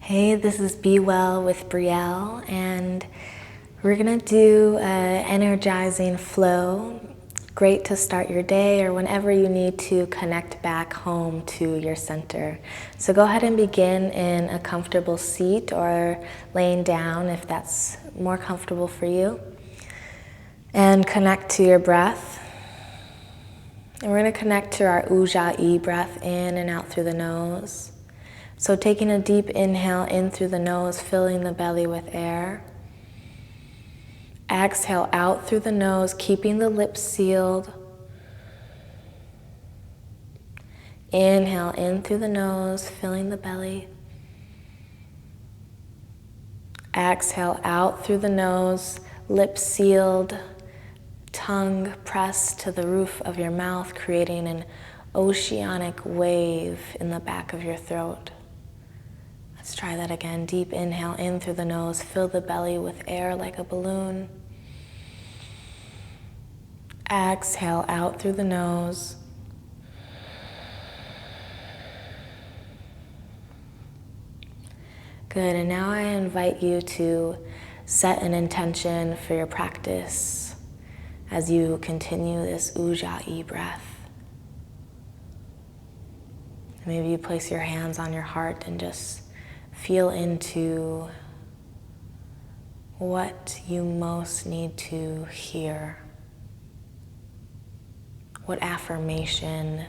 Hey, this is Be Well with Brielle, and we're gonna do an energizing flow. Great to start your day or whenever you need to connect back home to your center. So go ahead and begin in a comfortable seat or laying down if that's more comfortable for you. And connect to your breath. And we're gonna connect to our Ujjayi breath in and out through the nose. So taking a deep inhale in through the nose, filling the belly with air. Exhale out through the nose, keeping the lips sealed. Inhale in through the nose, filling the belly. Exhale out through the nose, lips sealed, tongue pressed to the roof of your mouth, creating an oceanic wave in the back of your throat. Let's try that again. Deep inhale in through the nose. Fill the belly with air like a balloon. Exhale out through the nose. Good, and now I invite you to set an intention for your practice as you continue this Ujjayi breath. Maybe you place your hands on your heart and just feel into what you most need to hear. What affirmation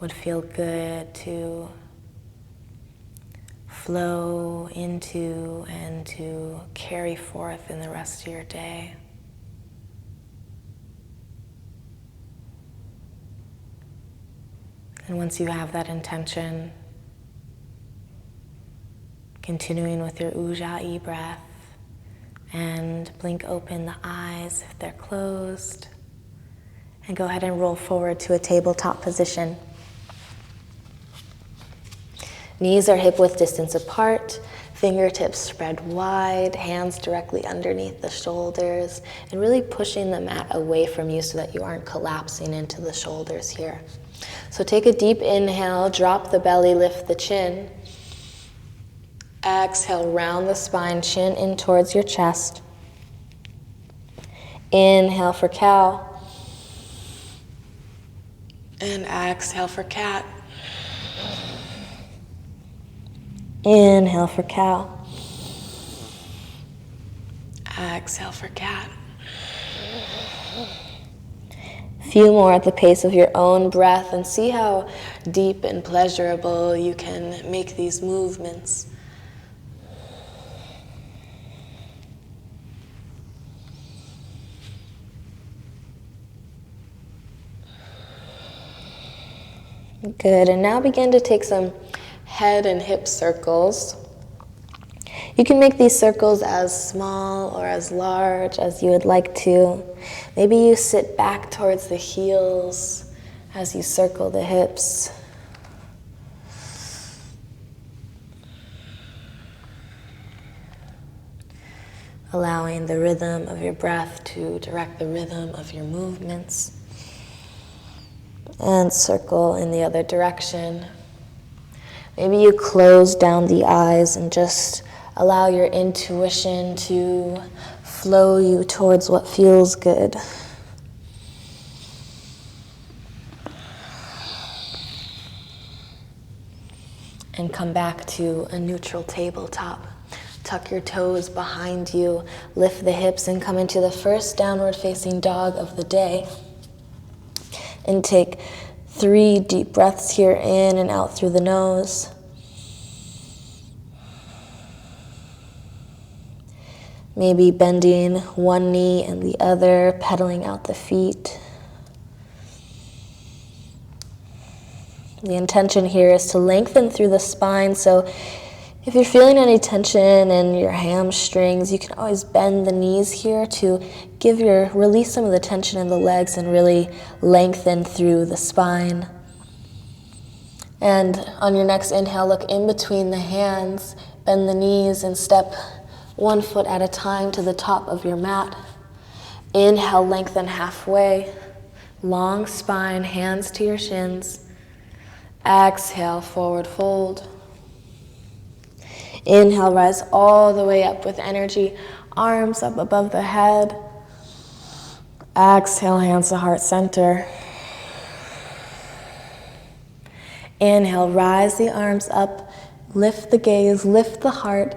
would feel good to flow into and to carry forth in the rest of your day. And once you have that intention, continuing with your Ujjayi breath, and blink open the eyes if they're closed, and go ahead and roll forward to a tabletop position. Knees are hip-width distance apart, fingertips spread wide, hands directly underneath the shoulders, and really pushing the mat away from you so that you aren't collapsing into the shoulders here. So take a deep inhale, drop the belly, lift the chin. Exhale, round the spine, chin in towards your chest. Inhale for cow. And exhale for cat. Inhale for cow. Exhale for cat. Few more at the pace of your own breath and see how deep and pleasurable you can make these movements. Good, and now begin to take some head and hip circles. You can make these circles as small or as large as you would like to. Maybe you sit back towards the heels as you circle the hips. Allowing the rhythm of your breath to direct the rhythm of your movements. And circle in the other direction. Maybe you close down the eyes and just allow your intuition to flow you towards what feels good. And come back to a neutral tabletop. Tuck your toes behind you, lift the hips, and come into the first downward facing dog of the day. And take 3 deep breaths here in and out through the nose. Maybe bending one knee and the other, pedaling out the feet. The intention here is to lengthen through the spine, so if you're feeling any tension in your hamstrings, you can always bend the knees here to release some of the tension in the legs and really lengthen through the spine. And on your next inhale, look in between the hands, bend the knees, and step 1 foot at a time to the top of your mat. Inhale, lengthen halfway. Long spine, hands to your shins. Exhale, forward fold. Inhale, rise all the way up with energy, arms up above the head. Exhale, hands to heart center. Inhale, rise the arms up, lift the gaze, lift the heart,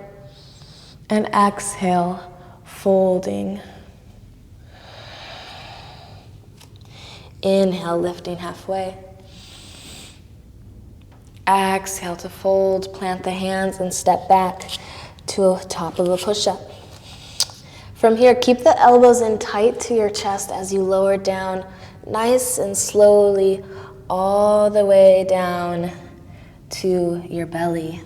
and exhale, folding. Inhale, lifting halfway. Exhale to fold, plant the hands and step back to top of a push-up. From here, keep the elbows in tight to your chest as you lower down nice and slowly all the way down to your belly.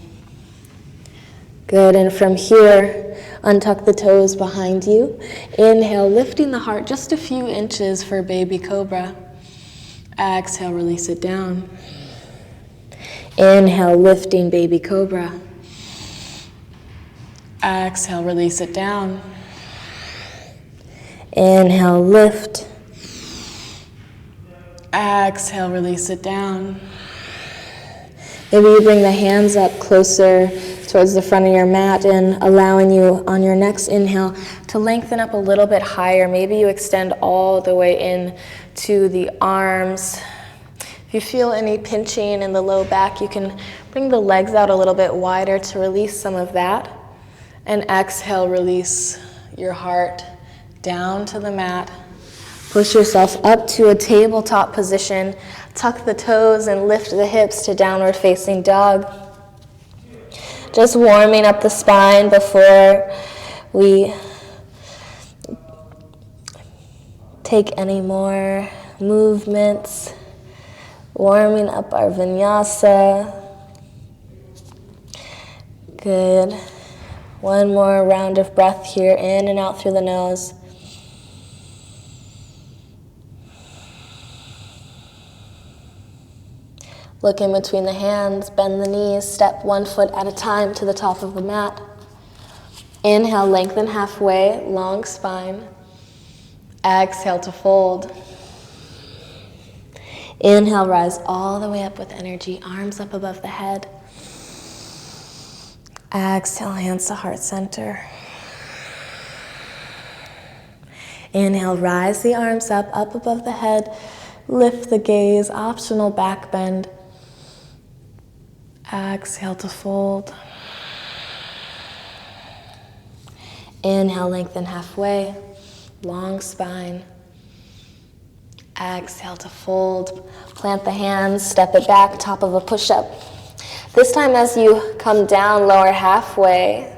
Good, and from here, untuck the toes behind you. Inhale, lifting the heart just a few inches for baby cobra. Exhale, release it down. Inhale, lifting baby cobra. Exhale, release it down. Inhale, lift. Exhale, release it down. Maybe you bring the hands up closer towards the front of your mat and allowing you on your next inhale to lengthen up a little bit higher. Maybe you extend all the way in to the arms. If you feel any pinching in the low back, you can bring the legs out a little bit wider to release some of that. And exhale, release your heart down to the mat. Push yourself up to a tabletop position. Tuck the toes and lift the hips to downward facing dog. Just warming up the spine before we take any more movements. Warming up our Vinyasa. Good. One more round of breath here, in and out through the nose. Look in between the hands, bend the knees, step 1 foot at a time to the top of the mat. Inhale, lengthen halfway, long spine. Exhale to fold. Inhale, rise all the way up with energy, arms up above the head. Exhale, hands to heart center. Inhale, rise the arms up above the head. Lift the gaze, optional back bend. Exhale to fold. Inhale, lengthen halfway, long spine. Exhale to fold. Plant the hands, step it back, top of a push-up. This time as you come down, lower halfway.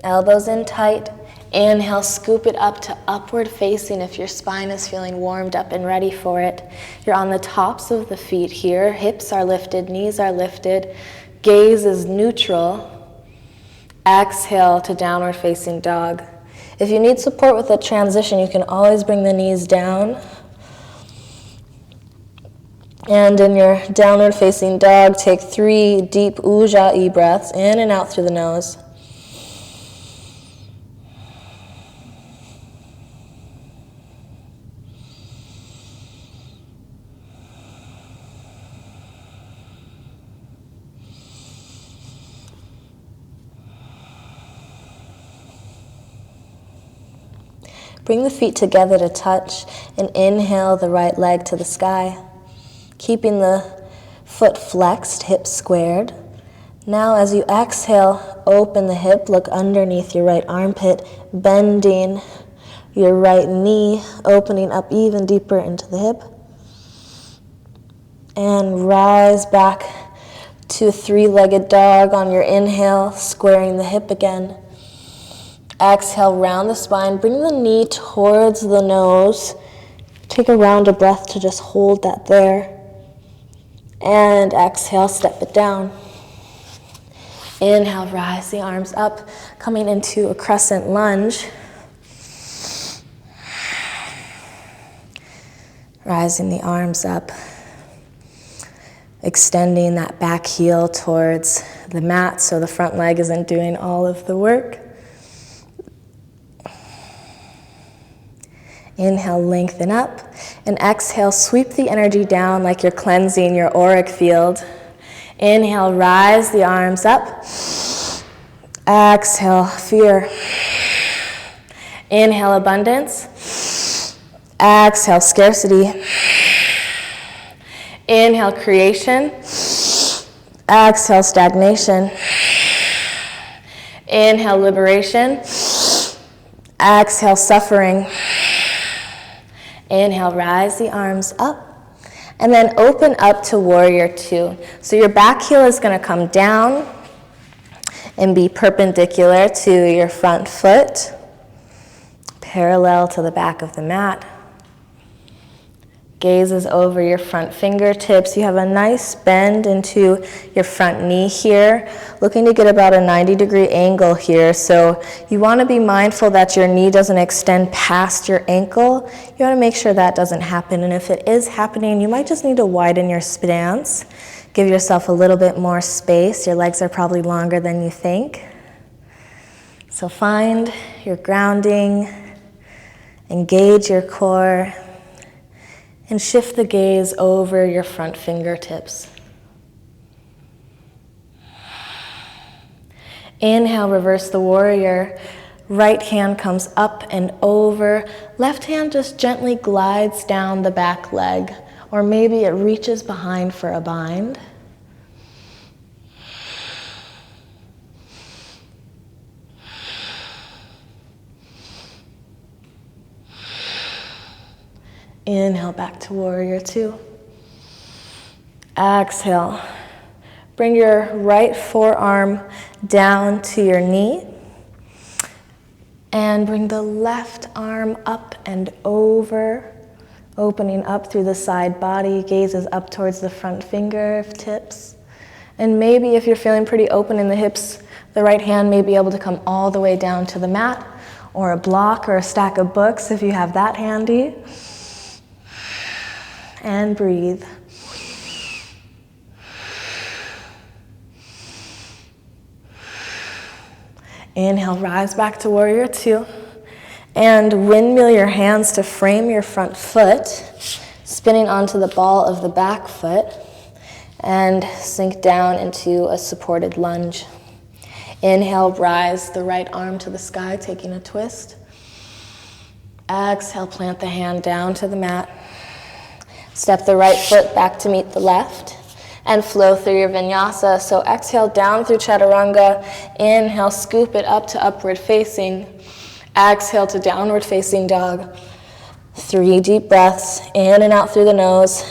Elbows in tight. Inhale, scoop it up to upward facing if your spine is feeling warmed up and ready for it. You're on the tops of the feet here. Hips are lifted, knees are lifted. Gaze is neutral. Exhale to downward facing dog. If you need support with the transition, you can always bring the knees down. And in your downward facing dog, take 3 deep ujjayi breaths in and out through the nose. Bring the feet together to touch and inhale the right leg to the sky. Keeping the foot flexed, hips squared. Now as you exhale, open the hip, look underneath your right armpit, bending your right knee, opening up even deeper into the hip. And rise back to 3-legged dog on your inhale, squaring the hip again. Exhale, round the spine, bring the knee towards the nose. Take a round of breath to just hold that there. And exhale, step it down. Inhale, rise the arms up, coming into a crescent lunge. Rising the arms up, extending that back heel towards the mat so the front leg isn't doing all of the work. Inhale, lengthen up. And exhale, sweep the energy down like you're cleansing your auric field. Inhale, rise the arms up. Exhale, fear. Inhale, abundance. Exhale, scarcity. Inhale, creation. Exhale, stagnation. Inhale, liberation. Exhale, suffering. Inhale, rise the arms up. And then open up to warrior two. So your back heel is going to come down and be perpendicular to your front foot, parallel to the back of the mat. Gaze is over your front fingertips. You have a nice bend into your front knee here, looking to get about a 90-degree angle here. So you want to be mindful that your knee doesn't extend past your ankle. You want to make sure that doesn't happen. And if it is happening, you might just need to widen your stance. Give yourself a little bit more space. Your legs are probably longer than you think. So find your grounding, engage your core, and shift the gaze over your front fingertips. Inhale, reverse the warrior. Right hand comes up and over. Left hand just gently glides down the back leg, or maybe it reaches behind for a bind. Inhale, back to warrior two. Exhale. Bring your right forearm down to your knee. And bring the left arm up and over, opening up through the side body. Gaze is up towards the front fingertips. And maybe if you're feeling pretty open in the hips, the right hand may be able to come all the way down to the mat, or a block or a stack of books if you have that handy. And breathe. Inhale, rise back to warrior two. And windmill your hands to frame your front foot, spinning onto the ball of the back foot, and sink down into a supported lunge. Inhale, rise the right arm to the sky, taking a twist. Exhale, plant the hand down to the mat. Step the right foot back to meet the left and flow through your vinyasa. So exhale down through chaturanga. Inhale, scoop it up to upward facing. Exhale to downward facing dog. 3 deep breaths in and out through the nose.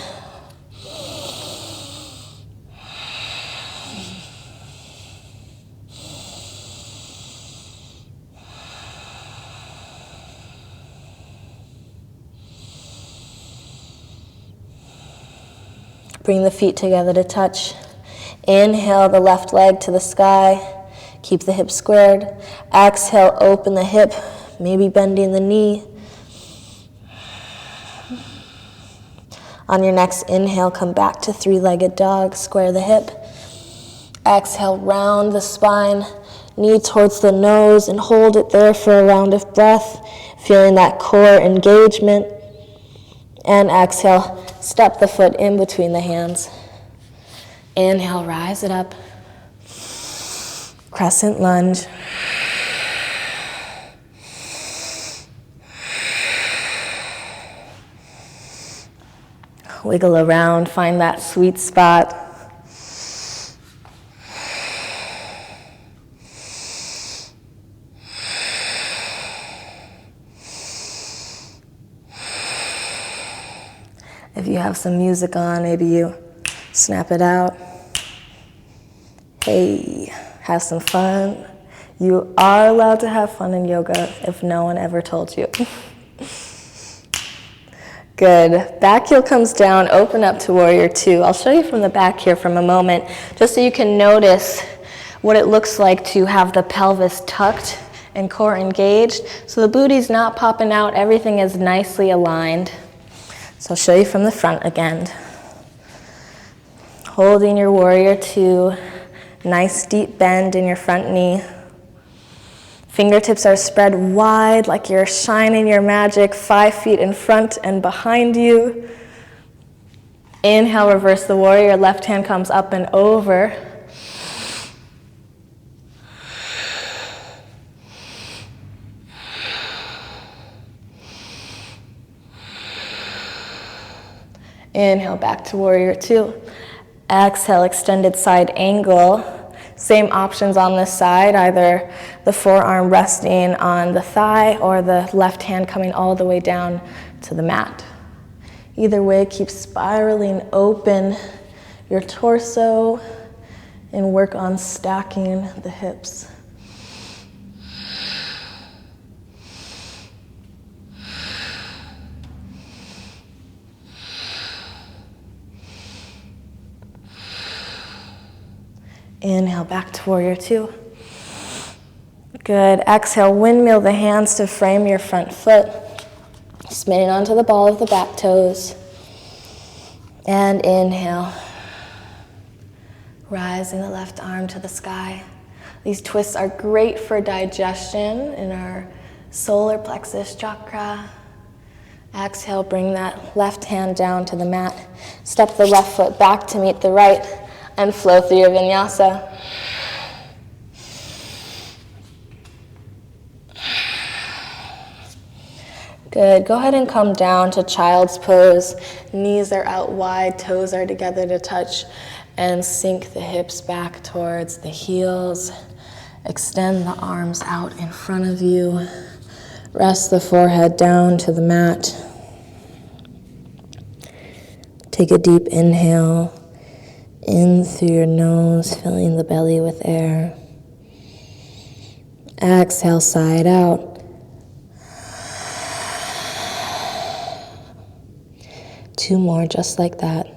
Bring the feet together to touch. Inhale the left leg to the sky. Keep the hip squared. Exhale, open the hip, maybe bending the knee. On your next inhale, come back to 3-legged dog. Square the hip. Exhale, round the spine, knee towards the nose, and hold it there for a round of breath, feeling that core engagement. And exhale, step the foot in between the hands. Inhale, rise it up. Crescent lunge. Wiggle around, find that sweet spot. If you have some music on, maybe you snap it out. Hey, have some fun. You are allowed to have fun in yoga if no one ever told you. Good. Back heel comes down, open up to warrior two. I'll show you from the back here from a moment, just so you can notice what it looks like to have the pelvis tucked and core engaged. So the booty's not popping out, everything is nicely aligned. So I'll show you from the front again. Holding your warrior two, nice deep bend in your front knee. Fingertips are spread wide like you're shining your magic 5 feet in front and behind you. Inhale, reverse the warrior. Left hand comes up and over. Inhale, back to warrior 2. Exhale, extended side angle. Same options on this side, either the forearm resting on the thigh or the left hand coming all the way down to the mat. Either way, keep spiraling open your torso and work on stacking the hips. Inhale, back to warrior 2. Good. Exhale, windmill the hands to frame your front foot. Spinning onto the ball of the back toes. And inhale. Rising the left arm to the sky. These twists are great for digestion in our solar plexus chakra. Exhale, bring that left hand down to the mat. Step the left foot back to meet the right and flow through your vinyasa. Good. Go ahead and come down to child's pose. Knees are out wide, toes are together to touch, and sink the hips back towards the heels. Extend the arms out in front of you. Rest the forehead down to the mat. Take a deep inhale in through your nose, filling the belly with air. Exhale, side out. Two more, just like that.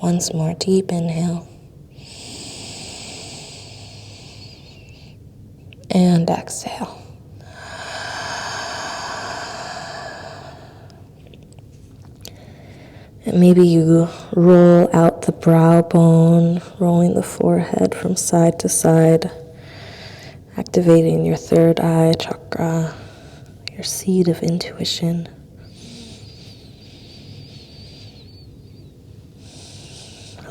Once more, deep inhale. And exhale. And maybe you roll out the brow bone, rolling the forehead from side to side, activating your third eye chakra, your seed of intuition.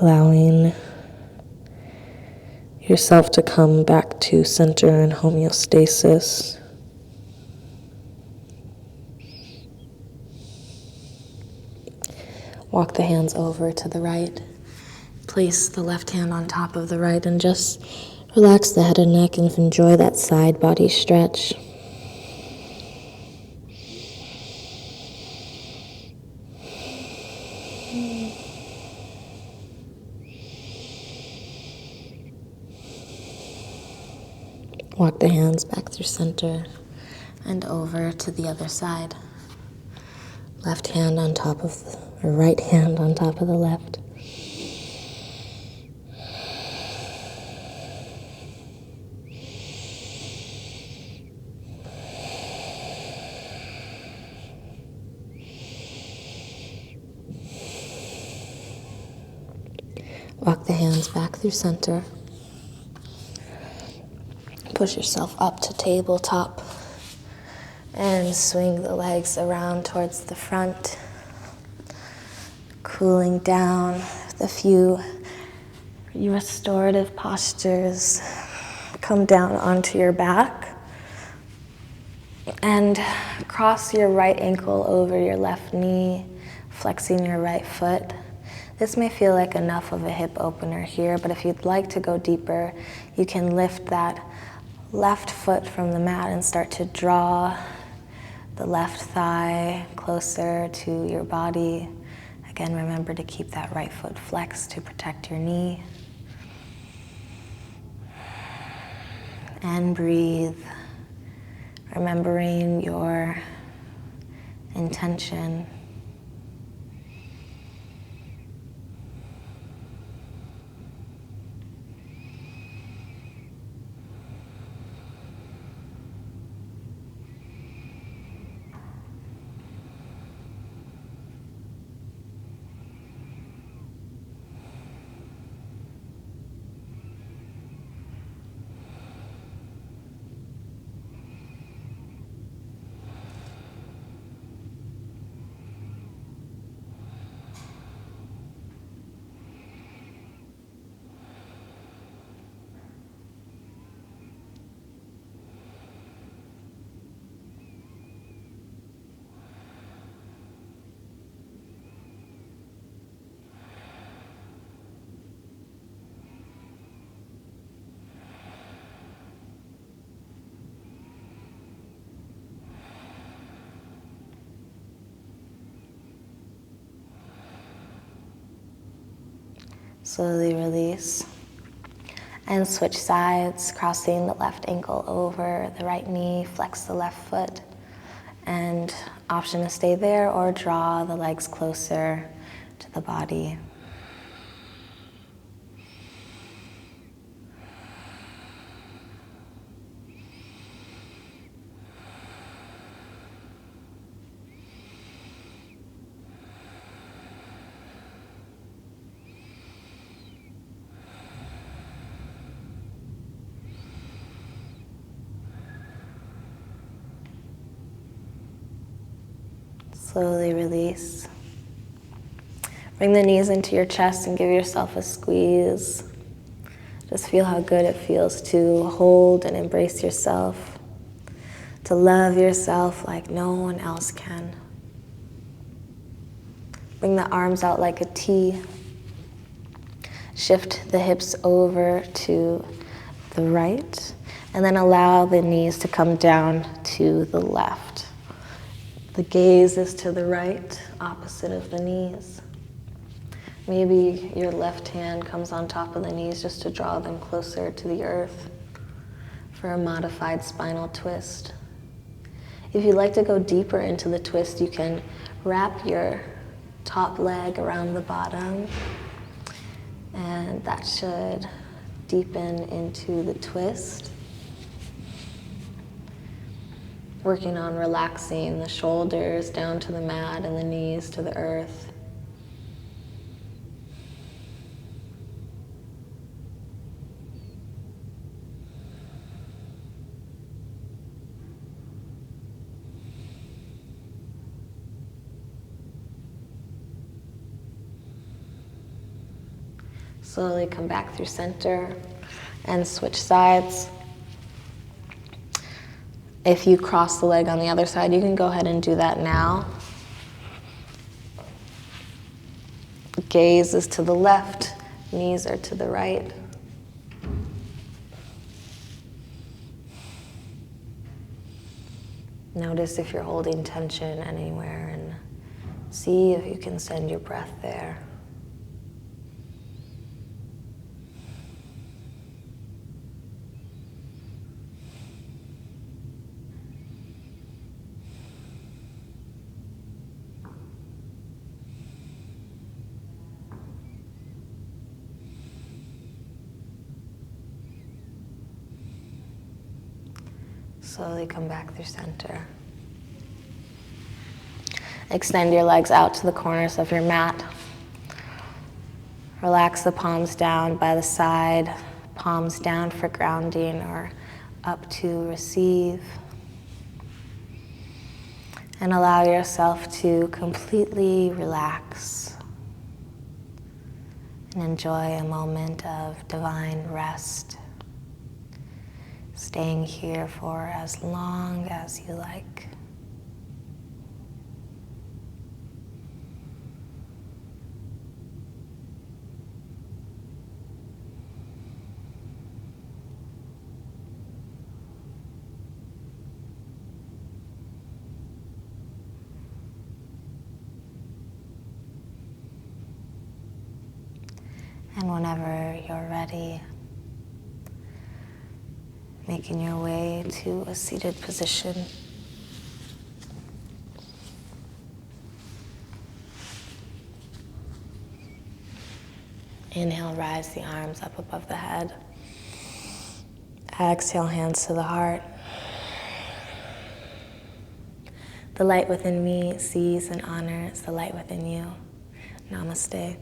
Allowing yourself to come back to center and homeostasis. Walk the hands over to the right. Place the left hand on top of the right and just relax the head and neck and enjoy that side body stretch. Walk the hands back through center and over to the other side. Left hand on top of or right hand on top of the left. Walk the hands back through center. Push yourself up to tabletop and swing the legs around towards the front. Cooling down with a few restorative postures. Come down onto your back and cross your right ankle over your left knee, flexing your right foot. This may feel like enough of a hip opener here, but if you'd like to go deeper, you can lift that left foot from the mat and start to draw the left thigh closer to your body. Again, remember to keep that right foot flexed to protect your knee. And breathe, remembering your intention. Slowly release. And switch sides, crossing the left ankle over the right knee, flex the left foot. And option to stay there or draw the legs closer to the body. Slowly release. Bring the knees into your chest and give yourself a squeeze. Just feel how good it feels to hold and embrace yourself, to love yourself like no one else can. Bring the arms out like a T. Shift the hips over to the right, and then allow the knees to come down to the left. The gaze is to the right, opposite of the knees. Maybe your left hand comes on top of the knees just to draw them closer to the earth for a modified spinal twist. If you'd like to go deeper into the twist, you can wrap your top leg around the bottom, and that should deepen into the twist. Working on relaxing the shoulders down to the mat and the knees to the earth. Slowly come back through center and switch sides. If you cross the leg on the other side, you can go ahead and do that now. Gaze is to the left, knees are to the right. Notice if you're holding tension anywhere and see if you can send your breath there. Slowly come back through center. Extend your legs out to the corners of your mat. Relax the palms down by the side, palms down for grounding or up to receive. And allow yourself to completely relax and enjoy a moment of divine rest. Staying here for as long as you like. And whenever you're ready, making your way to a seated position. Inhale, rise the arms up above the head. Exhale, hands to the heart. The light within me sees and honors the light within you. Namaste.